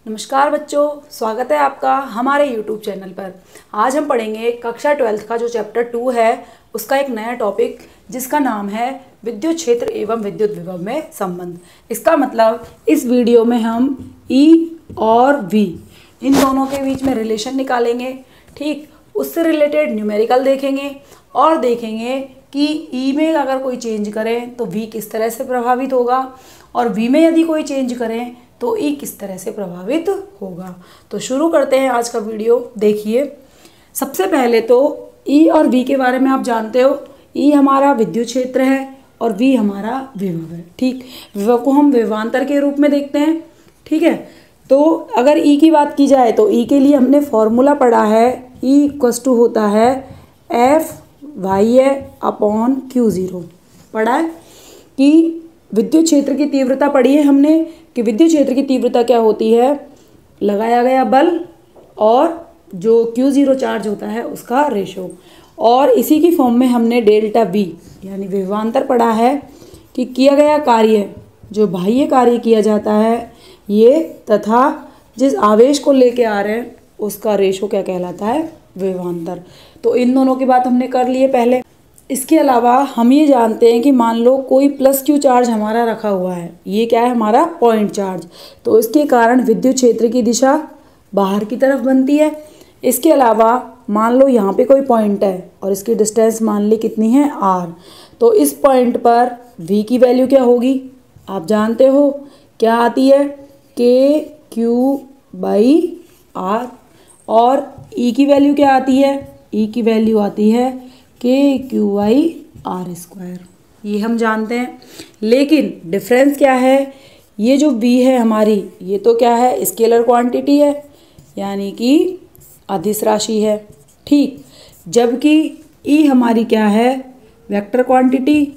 नमस्कार बच्चों, स्वागत है आपका हमारे YouTube चैनल पर। आज हम पढ़ेंगे कक्षा 12 का जो चैप्टर 2 है उसका एक नया टॉपिक जिसका नाम है विद्युत क्षेत्र एवं विद्युत विभव में संबंध। इसका मतलब इस वीडियो में हम E और V इन दोनों के बीच में रिलेशन निकालेंगे। ठीक, उससे रिलेटेड न्यूमेरिकल देखेंगे और देखेंगे कि E में अगर कोई चेंज करें तो V किस तरह से प्रभावित होगा और V में यदि कोई चेंज करें तो E किस तरह से प्रभावित होगा। तो शुरू करते हैं आज का वीडियो। देखिए, सबसे पहले तो E और V के बारे में आप जानते हो। E हमारा विद्युत क्षेत्र है और V हमारा विभव है। ठीक, विभव को हम विभवांतर के रूप में देखते हैं। ठीक है, तो अगर E की बात की जाए तो E के लिए हमने फॉर्मूला पढ़ा है। E इक्वल्स टू होता है F/Q0 पढ़ा है कि विद्युत क्षेत्र की तीव्रता पढ़ी है हमने कि विद्युत क्षेत्र की तीव्रता क्या होती है, लगाया गया बल और जो Q0 चार्ज होता है उसका रेशो। और इसी की फॉर्म में हमने डेल्टा V यानी विभवांतर पढ़ा है कि किया गया कार्य, जो बाह्य कार्य किया जाता है ये, तथा जिस आवेश को लेके आ रहे हैं उसका रेशो क्या कहलाता है, विभवांतर। तो इन दोनों की बात हमने कर ली है पहले। इसके अलावा हम ये जानते हैं कि मान लो कोई +Q चार्ज हमारा रखा हुआ है, ये क्या है हमारा पॉइंट चार्ज, तो इसके कारण विद्युत क्षेत्र की दिशा बाहर की तरफ बनती है। इसके अलावा मान लो यहाँ पे कोई पॉइंट है और इसकी डिस्टेंस मान ली कितनी है R, तो इस पॉइंट पर V की वैल्यू क्या होगी आप जानते हो, क्या आती है KQ/R। और E की वैल्यू क्या आती है, E की वैल्यू आती है KQ/R²। ये हम जानते हैं, लेकिन डिफरेंस क्या है, ये जो V है हमारी, ये तो क्या है स्केलर क्वांटिटी है यानी कि अदिश राशि है। ठीक, जबकि E हमारी क्या है, वेक्टर क्वांटिटी।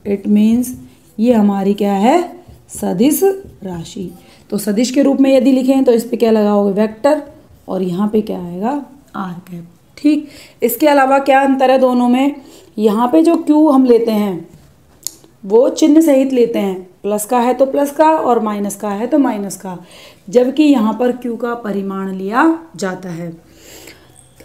इट मीन्स ये हमारी क्या है, सदिश राशि। तो सदिश के रूप में यदि लिखें तो इस पे क्या लगाओगे, वेक्टर, और यहाँ पे क्या आएगा, R²। ठीक, इसके अलावा क्या अंतर है दोनों में, यहाँ पे जो Q हम लेते हैं वो चिन्ह सहित लेते हैं, प्लस का है तो प्लस का और माइनस का है तो माइनस का, जबकि यहाँ पर Q का परिमाण लिया जाता है।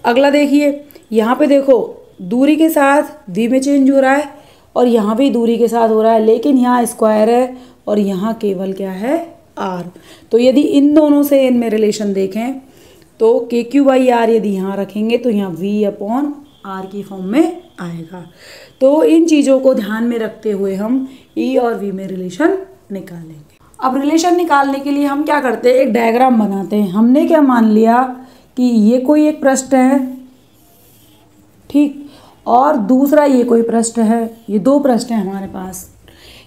अगला देखिए, यहाँ पे देखो दूरी के साथ V में चेंज हो रहा है और यहाँ भी दूरी के साथ हो रहा है, लेकिन यहाँ स्क्वायर है और यहाँ केवल क्या है, R। तो यदि इन दोनों से इनमें रिलेशन देखें तो KQ/R यदि यहाँ रखेंगे तो यहाँ V/R की फॉर्म में आएगा। तो इन चीज़ों को ध्यान में रखते हुए हम E और V में रिलेशन निकालेंगे। अब रिलेशन निकालने के लिए हम क्या करते हैं, एक डायग्राम बनाते हैं। हमने क्या मान लिया कि ये कोई एक पृष्ठ है, ठीक, और दूसरा ये कोई पृष्ठ है, ये दो पृष्ठ हैं हमारे पास।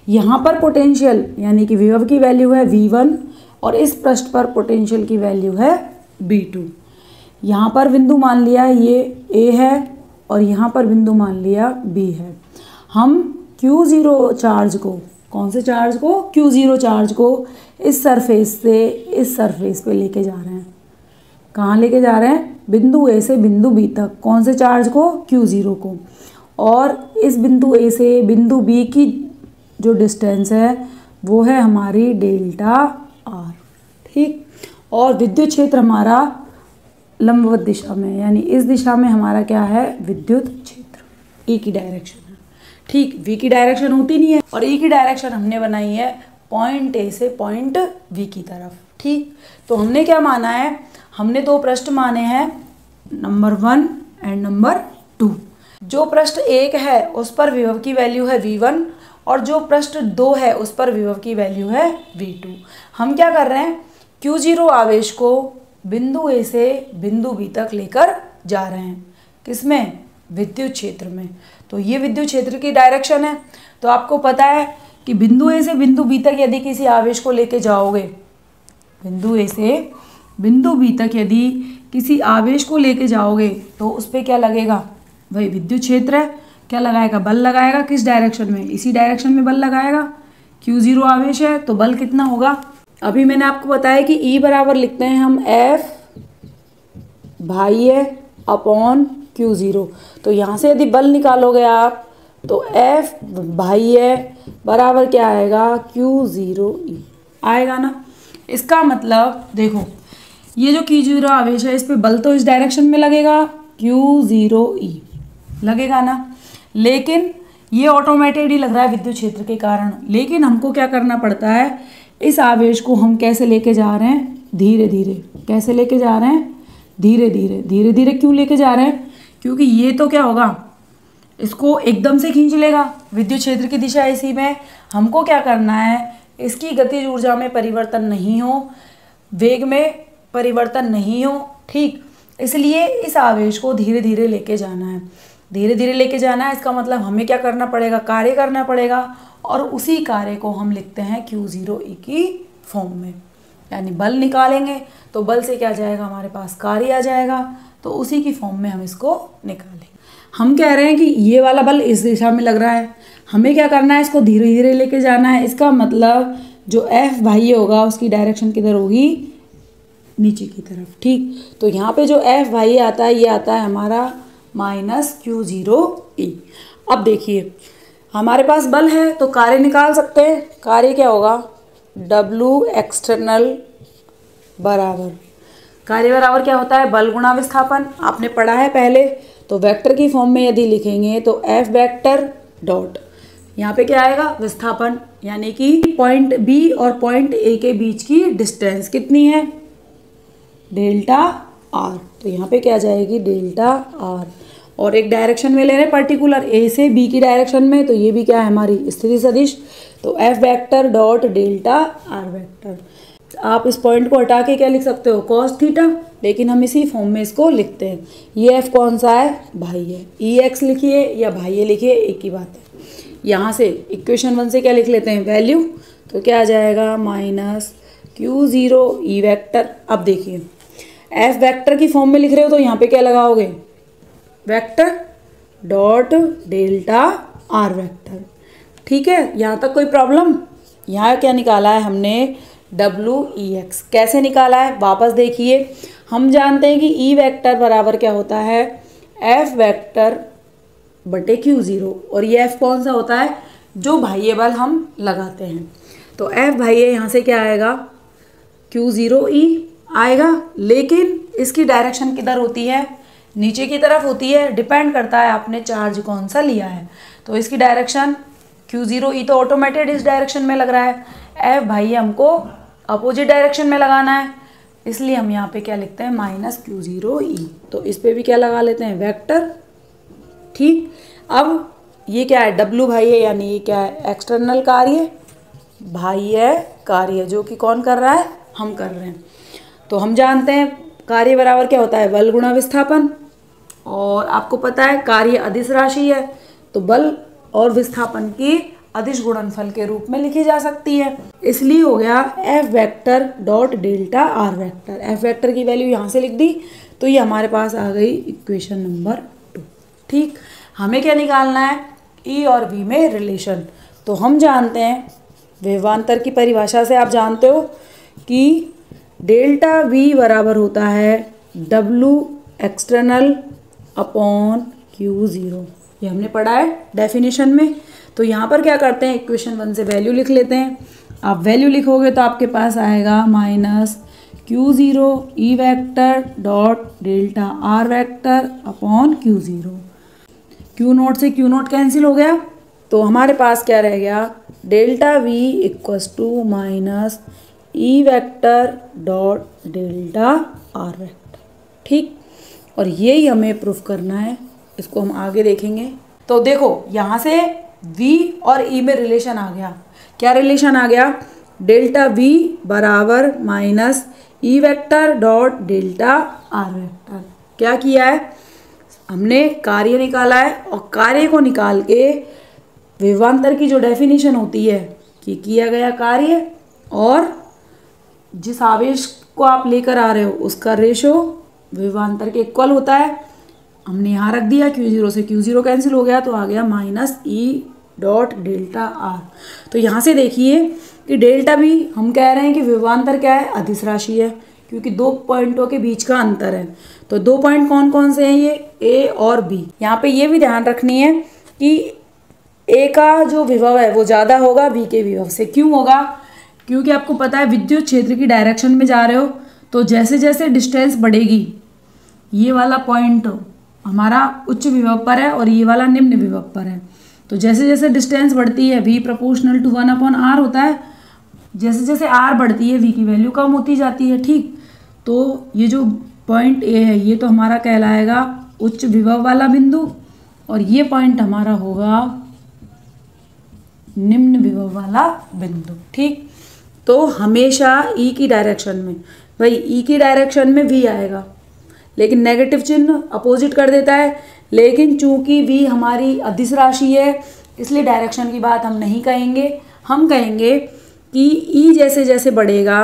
यहाँ पर पोटेंशियल यानी कि विभव की वैल्यू है V1 और इस पृष्ठ पर पोटेंशियल की वैल्यू है V2। यहाँ पर बिंदु मान लिया ये A है और यहाँ पर बिंदु मान लिया B है। हम Q0 चार्ज को, कौन से चार्ज को, Q0 चार्ज को इस सरफेस से इस सरफेस पे लेके जा रहे हैं। कहाँ लेके जा रहे हैं, बिंदु A से बिंदु B तक। कौन से चार्ज को, Q0 को। और इस बिंदु A से बिंदु B की जो डिस्टेंस है वो है हमारी डेल्टा R। ठीक, और विद्युत क्षेत्र हमारा लंबवत दिशा में यानी इस दिशा में हमारा क्या है, विद्युत क्षेत्र E की डायरेक्शन है। ठीक, V की डायरेक्शन होती नहीं है और E की डायरेक्शन हमने बनाई है पॉइंट A से पॉइंट V की तरफ। ठीक, तो हमने क्या माना है, हमने दो पृष्ठ माने हैं, नंबर 1 एंड नंबर 2। जो पृष्ठ 1 है उस पर विभव की वैल्यू है V1 और जो पृष्ठ 2 है उस पर विभव की वैल्यू है V2। हम क्या कर रहे हैं, Q0 आवेश को बिंदु A से बिंदु B तक लेकर जा रहे हैं, किसमें, विद्युत क्षेत्र में। तो ये विद्युत क्षेत्र की डायरेक्शन है। तो आपको पता है कि बिंदु A से बिंदु B तक यदि किसी आवेश को लेके जाओगे, बिंदु A से बिंदु B तक यदि किसी आवेश को लेके जाओगे तो उस पर क्या लगेगा, वही विद्युत क्षेत्र है। क्या लगाएगा, बल लगाएगा। किस डायरेक्शन में, इसी डायरेक्शन में बल लगाएगा। Q0 आवेश है तो बल कितना होगा, अभी मैंने आपको बताया कि E बराबर लिखते हैं हम F/Q0। तो यहाँ से यदि बल निकालोगे आप तो F/A बराबर क्या आएगा, Q0E आएगा ना। इसका मतलब देखो, ये जो Q0 आवेश है इस पे बल तो इस डायरेक्शन में लगेगा, Q0e लगेगा ना, लेकिन ये ऑटोमेटेड ही लग रहा है विद्युत क्षेत्र के कारण। लेकिन हमको क्या करना पड़ता है, इस आवेश को हम कैसे लेके जा रहे हैं, धीरे धीरे। कैसे लेके जा रहे हैं, धीरे धीरे। धीरे धीरे क्यों लेके जा रहे हैं, क्योंकि ये तो क्या होगा, इसको एकदम से खींच लेगा, विद्युत क्षेत्र की दिशा इसी में। हमको क्या करना है, इसकी गतिज ऊर्जा में परिवर्तन नहीं हो, वेग में परिवर्तन नहीं हो, ठीक। इसलिए इस आवेश को धीरे धीरे लेके जाना है, धीरे धीरे लेके जाना है। इसका मतलब हमें क्या करना पड़ेगा, कार्य करना पड़ेगा, और उसी कार्य को हम लिखते हैं Q0e की फॉर्म में। यानी बल निकालेंगे तो बल से क्या जाएगा, हमारे पास कार्य आ जाएगा, तो उसी की फॉर्म में हम इसको निकालेंगे। हम कह रहे हैं कि ये वाला बल इस दिशा में लग रहा है, हमें क्या करना है, इसको धीरे धीरे लेके जाना है। इसका मतलब जो F बाह्य होगा उसकी डायरेक्शन किधर होगी, नीचे की तरफ, ठीक। तो यहाँ पे जो F बाह्य आता है, ये आता है हमारा -Q0e। अब देखिए हमारे पास बल है तो कार्य निकाल सकते हैं। कार्य क्या होगा, W एक्सटर्नल बराबर, कार्य बराबर क्या होता है, बल गुणा विस्थापन। आपने पढ़ा है पहले, तो वेक्टर की फॉर्म में यदि लिखेंगे तो F वेक्टर डॉट, यहाँ पे क्या आएगा, विस्थापन, यानी कि पॉइंट B और पॉइंट A के बीच की डिस्टेंस कितनी है, डेल्टा R। तो यहाँ पे क्या आ जाएगी, डेल्टा R। और एक डायरेक्शन में ले रहे हैं पर्टिकुलर, A से B की डायरेक्शन में, तो ये भी क्या है, हमारी स्थिति सदिश। तो F vector dot delta R vector. आप इस पॉइंट को हटा के क्या लिख सकते हो, cos थीटा, लेकिन हम इसी फॉर्म में इसको लिखते हैं। ये F कौन सा है, बाह्य। EX लिखिए या बाह्य लिखिए, एक ही बात है। यहाँ से इक्वेशन 1 से क्या लिख लेते हैं, वैल्यू, तो क्या आ जाएगा, -Q0e वेक्टर। अब देखिए F वेक्टर की फॉर्म में लिख रहे हो तो यहाँ पे क्या लगाओगे, vector dot delta R vector, ठीक है। यहाँ तक कोई प्रॉब्लम। यहाँ क्या निकाला है हमने, WEX। कैसे निकाला है, वापस देखिए। हम जानते हैं कि E वेक्टर बराबर क्या होता है, F वेक्टर बटे Q0, और ये F कौन सा होता है, जो बाह्य बल हम लगाते हैं। तो F बाह्य यहाँ से क्या आएगा, Q0e आएगा, लेकिन इसकी डायरेक्शन किधर होती है, नीचे की तरफ होती है। डिपेंड करता है आपने चार्ज कौन सा लिया है। तो इसकी डायरेक्शन Q0e तो ऑटोमेटेड इस डायरेक्शन में लग रहा है, F बाह्य हमको अपोजिट डायरेक्शन में लगाना है, इसलिए हम यहाँ पे क्या लिखते हैं, -Q0e। तो इस पे भी क्या लगा लेते हैं, वेक्टर, ठीक। अब ये क्या है, W बाह्य, यानी ये क्या है, एक्सटर्नल कार्य, बाह्य कार्य, जो कि कौन कर रहा है, हम कर रहे हैं। तो हम जानते हैं कार्य बराबर क्या होता है, बल गुणा विस्थापन, और आपको पता है कार्य अदिश राशि है, तो बल और विस्थापन की अदिश गुणनफल के रूप में लिखी जा सकती है। इसलिए हो गया F vector dot delta R vector. F vector की वैल्यू यहाँ से लिख दी, तो ये हमारे पास आ गई इक्वेशन नंबर 2, ठीक। हमें क्या निकालना है, E और V में रिलेशन। तो हम जानते हैं विभवांतर की परिभाषा से, आप जानते हो कि डेल्टा V बराबर होता है W एक्सटर्नल अपॉन Q0। ये हमने पढ़ा है डेफिनेशन में। तो यहाँ पर क्या करते हैं, इक्वेशन 1 से वैल्यू लिख लेते हैं। आप वैल्यू लिखोगे तो आपके पास आएगा -Q0e vector dot delta R vector upon Q0। Q0 से Q0 कैंसिल हो गया, तो हमारे पास क्या रह गया, delta V equals to -E vector dot delta R vector, ठीक। और यही हमें प्रूफ करना है, इसको हम आगे देखेंगे। तो देखो यहाँ से V और E में रिलेशन आ गया। क्या रिलेशन आ गया, डेल्टा V बराबर -E vector dot delta R vector. क्या किया है, हमने कार्य निकाला है, और कार्य को निकाल के विभवांतर की जो डेफिनेशन होती है कि किया गया कार्य और जिस आवेश को आप लेकर आ रहे हो उसका रेशो विभवांतर के इक्वल होता है। हमने यहाँ रख दिया, Q0 से Q0 कैंसिल हो गया, तो आ गया -E डॉट डेल्टा R। तो यहाँ से देखिए कि डेल्टा भी हम कह रहे हैं कि विभवांतर क्या है, अदिश राशि है, क्योंकि दो पॉइंटों के बीच का अंतर है। तो दो पॉइंट कौन कौन से हैं, ये A और B। यहाँ पे ये भी ध्यान रखनी है कि A का जो विभव है वो ज़्यादा होगा B के विभव से। क्यों होगा, क्योंकि आपको पता है विद्युत क्षेत्र की डायरेक्शन में जा रहे हो तो जैसे जैसे डिस्टेंस बढ़ेगी, ये वाला पॉइंट हमारा उच्च विभव पर है और ये वाला निम्न विभव पर है, तो जैसे जैसे डिस्टेंस बढ़ती है v प्रोपोर्शनल टू 1/r होता है, जैसे जैसे r बढ़ती है v की वैल्यू कम होती जाती है। ठीक, तो ये जो पॉइंट ए है ये तो हमारा कहलाएगा उच्च विभव वाला बिंदु, और ये पॉइंट हमारा होगा निम्न विभव वाला बिंदु। ठीक, तो हमेशा ई की डायरेक्शन में, भाई ई की डायरेक्शन में v आएगा, लेकिन नेगेटिव चिन्ह अपोजिट कर देता है, लेकिन चूंकि v हमारी अदिश राशि है इसलिए डायरेक्शन की बात हम नहीं कहेंगे, हम कहेंगे कि ई जैसे जैसे बढ़ेगा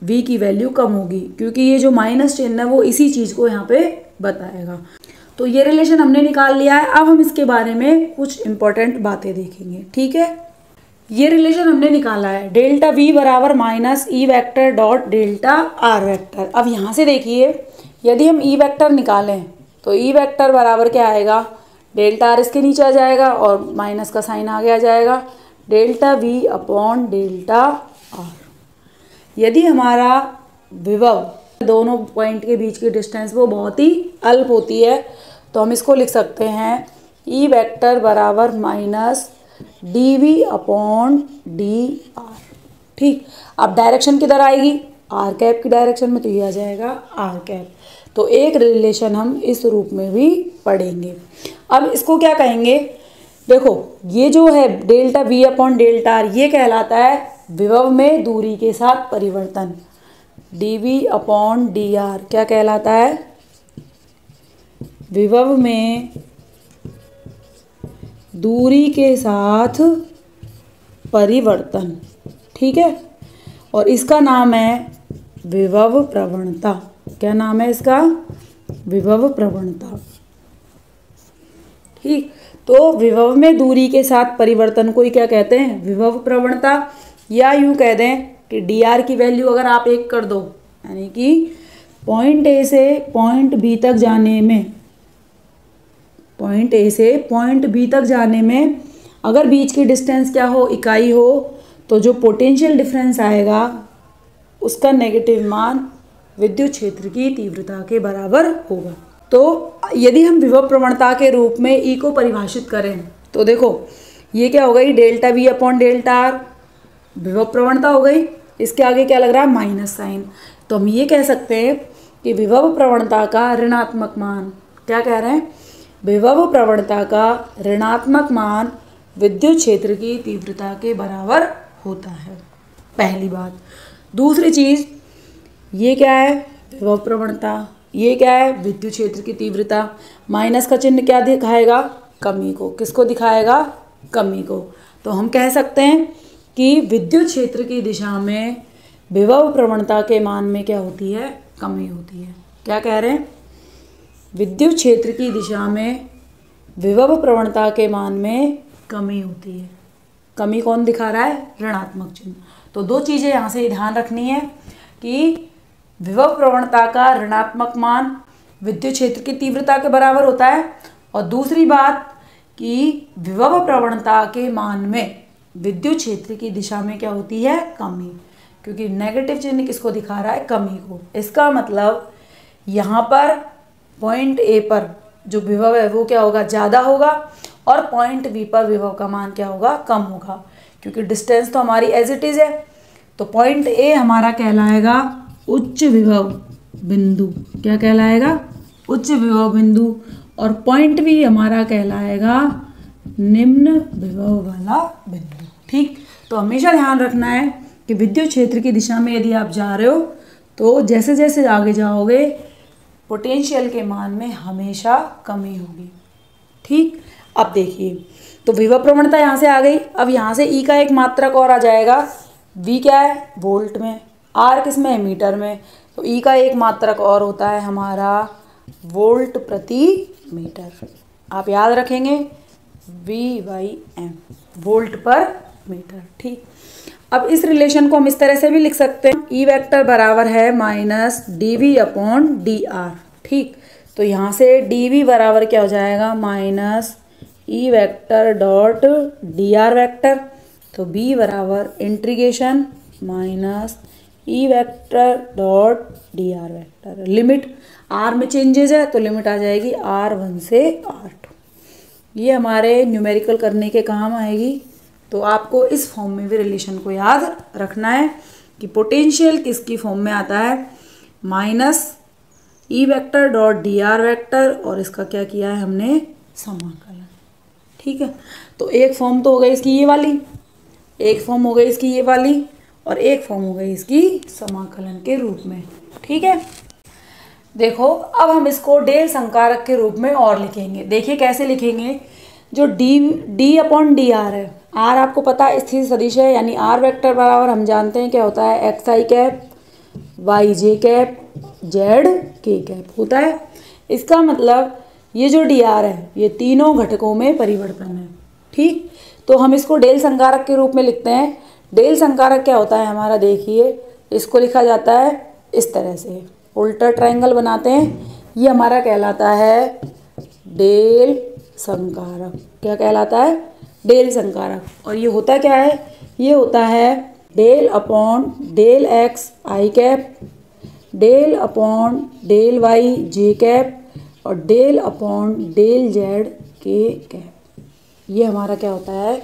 v की वैल्यू कम होगी, क्योंकि ये जो माइनस चिन्ह है वो इसी चीज़ को यहाँ पे बताएगा। तो ये रिलेशन हमने निकाल लिया है। अब हम इसके बारे में कुछ इंपॉर्टेंट बातें देखेंगे। ठीक है, ये रिलेशन हमने निकाला है डेल्टा v बराबर minus E vector dot delta R vector. अब यहाँ से देखिए, यदि हम ई वेक्टर निकालें तो ई वेक्टर बराबर क्या आएगा, डेल्टा आर इसके नीचे आ जाएगा और माइनस का साइन आगे आ जाएगा, delta v upon delta are. यदि हमारा विभव दोनों पॉइंट के बीच की डिस्टेंस वो बहुत ही अल्प होती है तो हम इसको लिख सकते हैं ई वेक्टर बराबर minus D V upon D R. ठीक, अब डायरेक्शन किधर आएगी, आर कैप की डायरेक्शन में, तो ये आ जाएगा आर कैप। तो एक रिलेशन हम इस रूप में भी पढ़ेंगे। अब इसको क्या कहेंगे, देखो ये जो है delta V upon delta R ये कहलाता है विभव में दूरी के साथ परिवर्तन। D V upon D R क्या कहलाता है, विभव में दूरी के साथ परिवर्तन। ठीक है, और इसका नाम है विभव प्रवणता। क्या नाम है इसका, विभव प्रवणता। ठीक, तो विभव में दूरी के साथ परिवर्तन को ही क्या कहते हैं, विभव प्रवणता। या यूं कह दें कि डी आर की वैल्यू अगर आप 1 कर दो, यानी कि पॉइंट ए से पॉइंट बी तक जाने में, पॉइंट ए से पॉइंट बी तक जाने में अगर बीच की डिस्टेंस क्या हो, इकाई हो, तो जो पोटेंशियल डिफरेंस आएगा उसका नेगेटिव मान विद्युत क्षेत्र की तीव्रता के बराबर होगा। तो यदि हम विभव प्रवणता के रूप में ई को परिभाषित करें तो देखो ये क्या हो गई, delta V upon delta are विभव प्रवणता हो गई। इसके आगे क्या लग रहा है, माइनस साइन। तो हम ये कह सकते हैं कि विभव प्रवणता का ऋणात्मक मान, क्या कह रहे हैं, विभव प्रवणता का ऋणात्मक मान विद्युत क्षेत्र की तीव्रता के बराबर होता है, पहली बात। दूसरी चीज़, ये क्या है, विभव प्रवणता, ये क्या है, विद्युत क्षेत्र की तीव्रता। माइनस का चिन्ह क्या दिखाएगा, कमी को। किसको दिखाएगा, कमी को। तो हम कह सकते हैं कि विद्युत क्षेत्र की दिशा में विभव प्रवणता के मान में क्या होती है, कमी होती है। क्या कह रहे हैं, विद्युत क्षेत्र की दिशा में विभव प्रवणता के मान में कमी होती है। कमी कौन दिखा रहा है, ऋणात्मक चिन्ह। तो दो चीज़ें यहाँ से ध्यान रखनी है कि विभव प्रवणता का ऋणात्मक मान विद्युत क्षेत्र की तीव्रता के बराबर होता है, और दूसरी बात कि विभव प्रवणता के मान में विद्युत क्षेत्र की दिशा में क्या होती है, कमी। क्योंकि नेगेटिव चिन्ह किसको दिखा रहा है, कमी को। इसका मतलब यहाँ पर पॉइंट ए पर जो विभव है वो क्या होगा, ज़्यादा होगा, और पॉइंट बी पर विभव का मान क्या होगा, कम होगा। क्योंकि डिस्टेंस तो हमारी एज इट इज़ है। तो पॉइंट ए हमारा कहलाएगा उच्च विभव बिंदु। क्या कहलाएगा, उच्च विभव बिंदु। और पॉइंट बी हमारा कहलाएगा निम्न विभव वाला बिंदु। ठीक, तो हमेशा ध्यान रखना है कि विद्युत क्षेत्र की दिशा में यदि आप जा रहे हो तो जैसे जैसे आगे जाओगे पोटेंशियल के मान में हमेशा कमी होगी। ठीक, अब देखिए, तो विभव प्रवणता यहाँ से आ गई। अब यहाँ से ई का एक मात्रक और आ जाएगा। वी क्या है, वोल्ट में, आर किस में है, मीटर में। तो ई का एक मात्रक और होता है हमारा वोल्ट प्रति मीटर। आप याद रखेंगे V/m, वोल्ट पर मीटर। ठीक, अब इस रिलेशन को हम इस तरह से भी लिख सकते हैं, ई वेक्टर बराबर है minus D V upon D R. ठीक, तो यहाँ से डी वी बराबर क्या हो जाएगा, minus E vector dot D R vector. तो बी बराबर integration minus E vector dot D R vector. Limit R में चेंजेज है तो लिमिट आ जाएगी R1 से R2। ये हमारे न्यूमेरिकल करने के काम आएगी। तो आपको इस फॉर्म में भी रिलेशन को याद रखना है कि पोटेंशियल किसकी फॉर्म में आता है, minus E vector dot D R vector, और इसका क्या किया है हमने, समाकलन। ठीक है, तो एक फॉर्म तो हो गई इसकी ये वाली, एक फॉर्म हो गई इसकी ये वाली, और एक फॉर्म हो गई इसकी समाकलन के रूप में। ठीक है, देखो अब हम इसको डेल संकारक के रूप में और लिखेंगे। देखिए कैसे लिखेंगे, जो डी अपॉन डी आर है, आर आपको पता है स्थिर सदिश है, यानी आर वेक्टर बराबर हम जानते हैं क्या होता है, एक्स आई कैप वाई जे कैप जेड के कैप होता है। इसका मतलब ये जो डी आर है ये तीनों घटकों में परिवर्तन है। ठीक, तो हम इसको डेल संकारक के रूप में लिखते हैं। डेल संकारक क्या होता है हमारा, देखिए इसको लिखा जाता है इस तरह से, उल्टा ट्रायंगल बनाते हैं, ये हमारा कहलाता है डेल संकारक। क्या कहलाता है, डेल संकारक। और ये होता क्या है, ये होता है डेल अपॉन डेल एक्स आई cap, del upon del Y जे कैप, और डेल अपॉन डेल जेड के कैप। ये हमारा क्या होता है,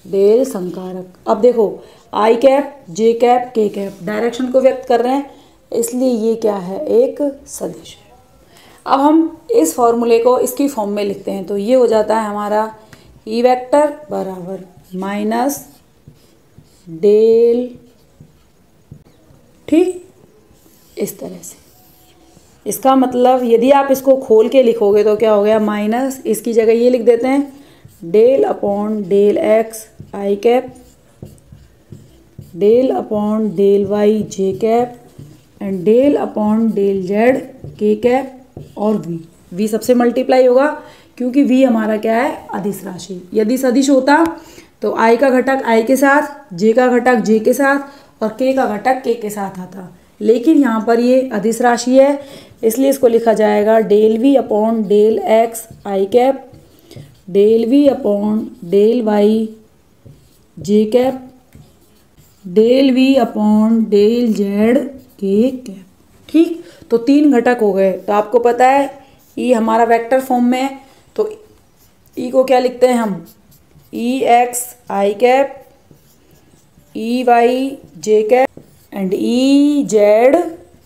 डेल संकारक। अब देखो I cap J cap K cap direction को व्यक्त कर रहे हैं, इसलिए ये क्या है, एक सदिश है। अब हम इस फॉर्मूले को इसकी फॉर्म में लिखते हैं, तो ये हो जाता है हमारा ई वेक्टर बराबर माइनस डेल, ठीक, इस तरह से। इसका मतलब यदि आप इसको खोल के लिखोगे तो क्या हो गया, माइनस, इसकी जगह ये लिख देते हैं del upon del x I cap, del upon del Y J cap, and del upon del Z के कैप, और v सबसे मल्टीप्लाई होगा क्योंकि v हमारा क्या है, अदिश राशि। यदि सदिश होता तो i का घटक i के साथ, j का घटक j के साथ, और k का घटक k के साथ आता, लेकिन यहाँ पर ये अदिश राशि है, इसलिए इसको लिखा जाएगा del v upon del x आई cap, del v upon del Y जे cap, del v upon del Z के कैप। ठीक, तो तीन घटक हो गए। तो आपको पता है ई हमारा वेक्टर फॉर्म में है, तो ई को क्या लिखते हैं हम, E X I cap, E Y J cap, and E Z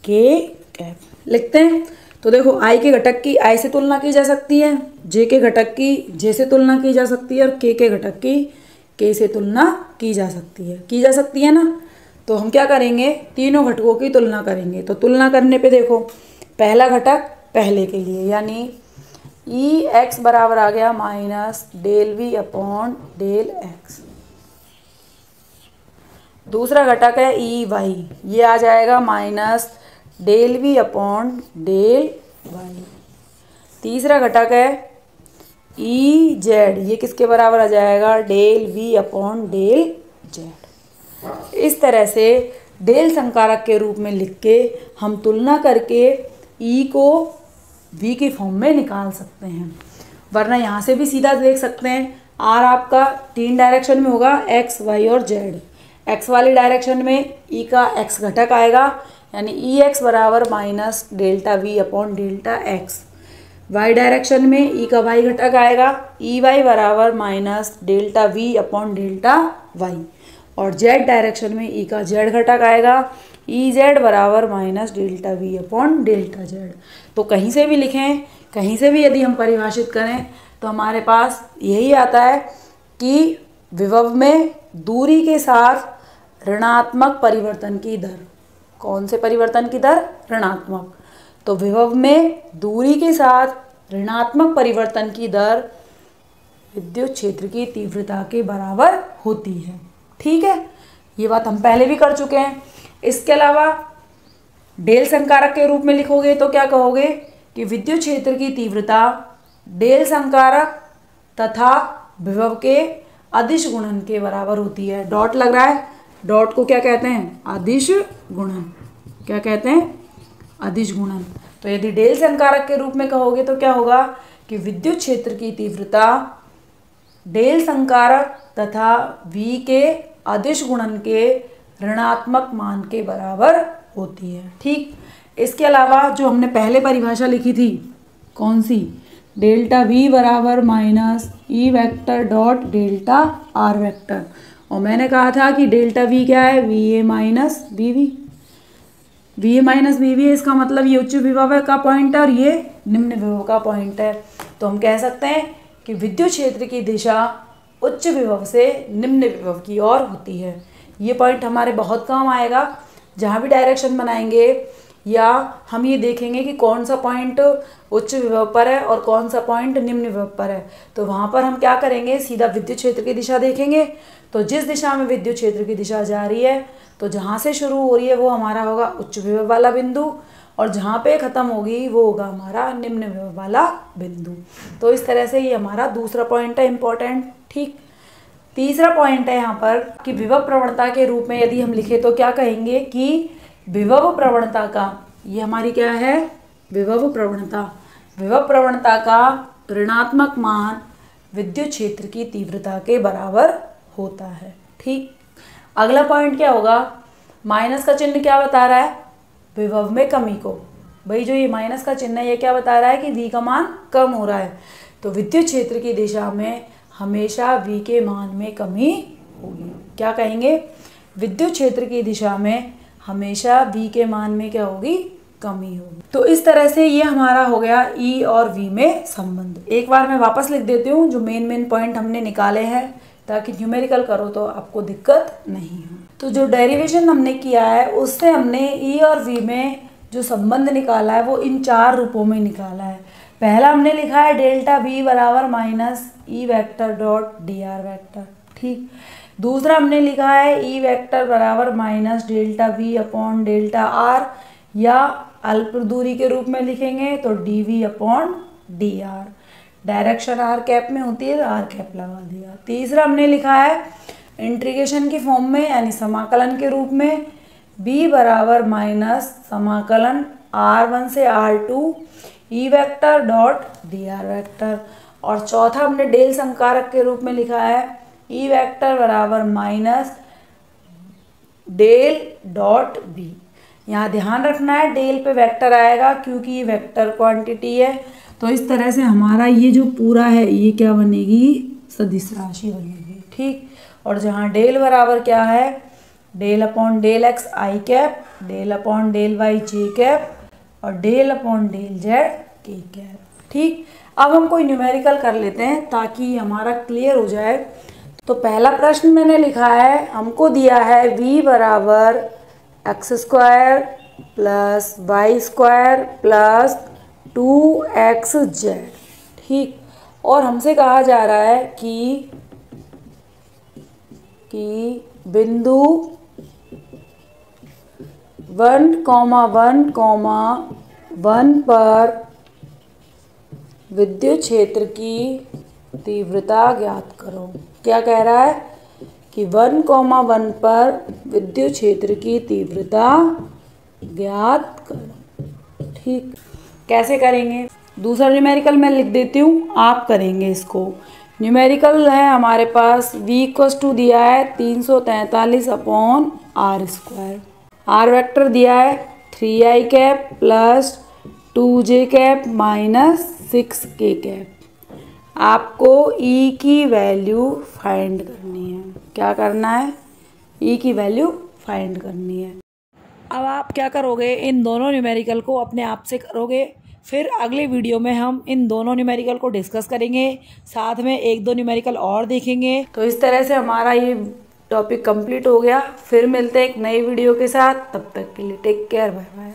के कैप लिखते हैं। तो देखो आई के घटक की आई से तुलना की जा सकती है, जे के घटक की जे से तुलना की जा सकती है, और के घटक की के से तुलना की जा सकती है ना। तो हम क्या करेंगे, तीनों घटकों की तुलना करेंगे। तो तुलना करने पे देखो पहला घटक पहले के लिए, यानी ई एक्स बराबर आ गया minus del V upon del X. दूसरा घटक है ई वाई, ये आ जाएगा minus del V upon del Y. तीसरा घटक है ई जेड, ये किसके बराबर आ जाएगा, del V upon del Z. इस तरह से डेल संकारक के रूप में लिख के हम तुलना करके ई को वी की फॉर्म में निकाल सकते हैं। वरना यहाँ से भी सीधा देख सकते हैं, आर आपका तीन डायरेक्शन में होगा, एक्स वाई और जेड। एक्स वाली डायरेक्शन में ई का एक्स घटक आएगा, यानी ई एक्स बराबर minus delta V upon delta X. Y direction में ई का वाई घटक आएगा, ई वाई बराबर minus delta V upon delta Y. और जेड डायरेक्शन में ई का जेड घटक आएगा, ई जेड बराबर minus delta V upon delta Z. तो कहीं से भी लिखें, कहीं से भी यदि हम परिभाषित करें तो हमारे पास यही आता है कि विभव में दूरी के साथ ऋणात्मक परिवर्तन की दर। कौन से परिवर्तन की दर, ऋणात्मक। तो विभव में दूरी के साथ ऋणात्मक परिवर्तन की दर विद्युत क्षेत्र की तीव्रता के बराबर होती है। ठीक है, ये बात हम पहले भी कर चुके हैं। इसके अलावा डेल संकारक के रूप में लिखोगे तो क्या कहोगे कि विद्युत क्षेत्र की तीव्रता डेल संकारक तथा विभव के अदिश गुणन के बराबर होती है। डॉट लग रहा है, डॉट को क्या कहते हैं, अदिश गुणन। क्या कहते हैं, अदिश गुणन। तो यदि डेल संकारक के रूप में कहोगे तो क्या होगा कि विद्युत क्षेत्र की तीव्रता डेल संकारक तथा v के अदिश गुणन के ऋणात्मक मान के बराबर होती है। ठीक, इसके अलावा जो हमने पहले परिभाषा लिखी थी, कौन सी, डेल्टा V बराबर minus E vector dot delta R vector, और मैंने कहा था कि डेल्टा V क्या है, VA minus VB, VA minus VB है, इसका मतलब ये उच्च विभव का पॉइंट है और ये निम्न विभव का पॉइंट है। तो हम कह सकते हैं कि विद्युत क्षेत्र की दिशा उच्च विभव से निम्न विभव की ओर होती है। ये पॉइंट हमारे बहुत काम आएगा जहाँ भी डायरेक्शन बनाएंगे, या हम ये देखेंगे कि कौन सा पॉइंट उच्च विभव पर है और कौन सा पॉइंट निम्न विभव पर है। तो वहाँ पर हम क्या करेंगे, सीधा विद्युत क्षेत्र की दिशा देखेंगे। तो जिस दिशा में विद्युत क्षेत्र की दिशा जा रही है, तो जहाँ से शुरू हो रही है वो हमारा होगा उच्च विभव वाला बिंदु, और जहाँ पे ख़त्म होगी वो होगा हमारा निम्न विभव वाला बिंदु। तो इस तरह से ये हमारा दूसरा पॉइंट है इम्पोर्टेंट। ठीक, तीसरा पॉइंट है यहाँ पर कि विभव प्रवणता के रूप में यदि हम लिखे तो क्या कहेंगे कि विभव प्रवणता का, ये हमारी क्या है, विभव प्रवणता, विभव प्रवणता का ऋणात्मक मान विद्युत क्षेत्र की तीव्रता के बराबर होता है। ठीक, अगला पॉइंट क्या होगा, माइनस का चिन्ह क्या बता रहा है, विभव में कमी को। भाई जो ये माइनस का चिन्ह है ये क्या बता रहा है कि V का मान कम हो रहा है। तो विद्युत क्षेत्र की दिशा में हमेशा V के मान में कमी होगी। क्या कहेंगे, विद्युत क्षेत्र की दिशा में हमेशा V के मान में क्या होगी, कमी होगी। तो इस तरह से ये हमारा हो गया E और V में संबंध। एक बार मैं वापस लिख देती हूँ जो मेन पॉइंट हमने निकाले हैं, ताकि न्यूमेरिकल करो तो आपको दिक्कत नहीं हो। तो जो डेरिवेशन हमने किया है उससे हमने E और V में जो संबंध निकाला है वो इन 4 रूपों में निकाला है। पहला हमने लिखा है डेल्टा V बराबर minus E vector dot D R vector. ठीक, दूसरा हमने लिखा है E वेक्टर बराबर minus delta V upon delta R, या अल्प दूरी के रूप में लिखेंगे तो dV upon D R. Direction R cap में होती है तो आर कैप लगा दिया। तीसरा हमने लिखा है इंटीग्रेशन की फॉर्म में, यानी समाकलन के रूप में, b बराबर माइनस समाकलन r1 से r2 ई vector dot D R vector. और चौथा हमने डेल संकारक के रूप में लिखा है ई वेक्टर बराबर माइनस डेल डॉट बी। यहाँ ध्यान रखना है डेल पे वेक्टर आएगा क्योंकि ये वेक्टर क्वांटिटी है। तो इस तरह से हमारा ये जो पूरा है ये क्या बनेगी, सदिश राशि बनेगी। ठीक, और जहाँ डेल बराबर क्या है, डेल अपॉन डेल एक्स आई cap, del upon del Y जे कैप, और डेल अपॉन डेल जेड के कैप। ठीक, अब हम कोई न्यूमेरिकल कर लेते हैं ताकि हमारा क्लियर हो जाए। तो पहला प्रश्न मैंने लिखा है, हमको दिया है v बराबर X square plus Y square plus 2xz। ठीक, और हमसे कहा जा रहा है कि बिंदु 1,1,1 पर विद्युत क्षेत्र की तीव्रता ज्ञात करो। क्या कह रहा है कि 1,1 पर विद्युत क्षेत्र की तीव्रता ज्ञात करो। ठीक, कैसे करेंगे, दूसरा न्यूमेरिकल मैं लिख देती हूँ, आप करेंगे इसको। न्यूमेरिकल है हमारे पास v इक्वस टू दिया है 343 upon R square, R vector दिया है 3i cap plus 2j cap minus 6k cap. आपको e की वैल्यू फाइंड करनी है। क्या करना है, e की वैल्यू फाइंड करनी है। अब आप क्या करोगे, इन दोनों न्यूमेरिकल को अपने आप से करोगे, फिर अगले वीडियो में हम इन दोनों न्यूमेरिकल को डिस्कस करेंगे, साथ में 1-2 न्यूमेरिकल और देखेंगे। तो इस तरह से हमारा ये टॉपिक कंप्लीट हो गया। फिर मिलते हैं एक नई वीडियो के साथ, तब तक के लिए टेक केयर, बाय बाय।